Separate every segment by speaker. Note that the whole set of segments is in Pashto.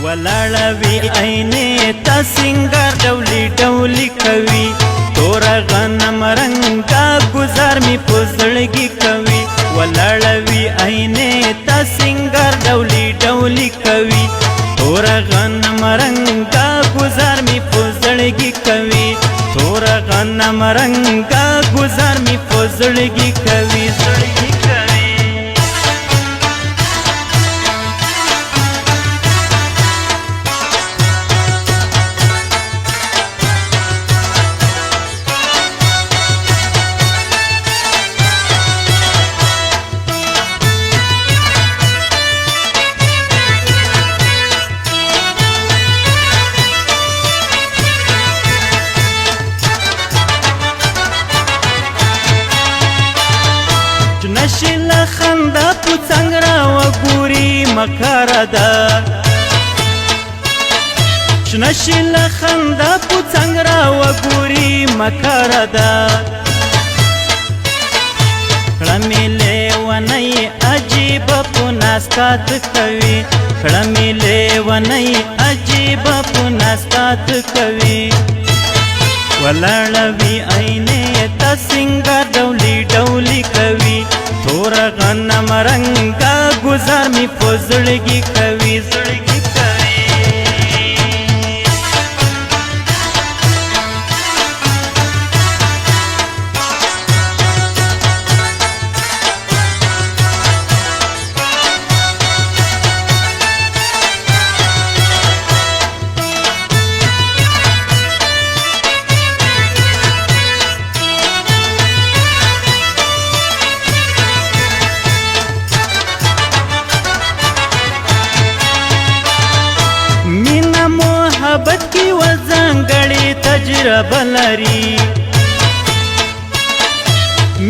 Speaker 1: ولاړوي عینې ته سنگار ډولي ډولي کوي تور غنم رنګا گزار می پزړګي کوي ولاړوي عینې ته سنگار ډولي ډولي کوي تور غنم رنګا گزار می پزړګي کوي تور غنم رنګا گزار می پزړګي کوي زړګي کوي نشل خندا پڅنګ را وګوري مکر ده نشل خندا پڅنګ را وګوري مکر ده کړمې ونی عجیب پناسکات کوي کړمې ونی عجیب پناسکات کوي ولاړوي عینې ته سنگار ډولي ډولي کوي تور غنم رنګا گزار می پزړګي کوي زړګي کوي محبت کی وزنګړې تجربه لري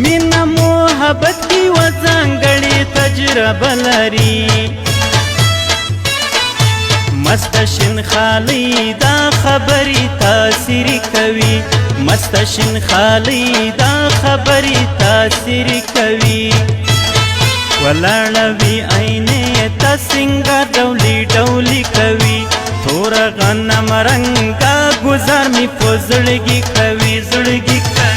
Speaker 1: مینا محبت کی وزنګړې تجربه لري مستشن خالی دا خبري تاثیر کوي مستشن خالی دا خبري تاثیر کوي ولاړوي عینې ته سنگار ډولي ډولي کوي تور غنم رنګا گزار می پزړګي کوي زړګي کوي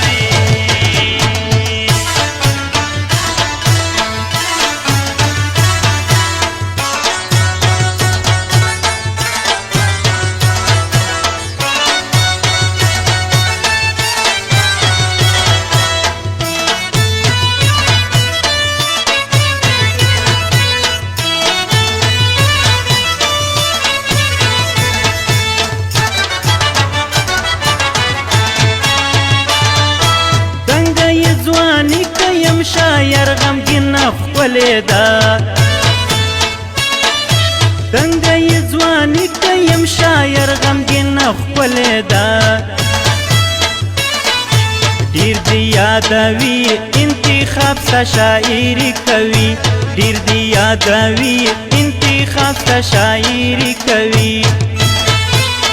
Speaker 1: شایر غمگین خپلې ده دنګې ځواني کيم شایر غمگین خپلې ده ډیر دی یادوي انتخاب سا شاعري کوي ډیر دی یادوي انتخاب سا شاعري کوي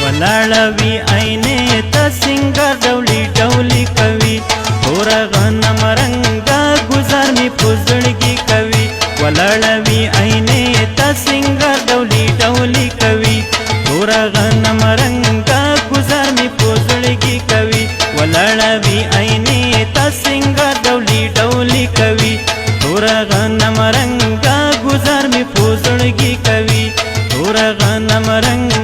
Speaker 1: ولاړوي عینې ته سنگار ډولي ډولي کوي تور غنم رنګا گزار می پزړګي کوي ولاړوي عینې ته سنگار ډولي ډولي کوي تور غنم رنګا گزار می پزړګي کوي ولاړوي عینې ته سنگار ډولي ډولي کوي تور غنم رنګا گزار می پزړګي کوي تور غنم رنګ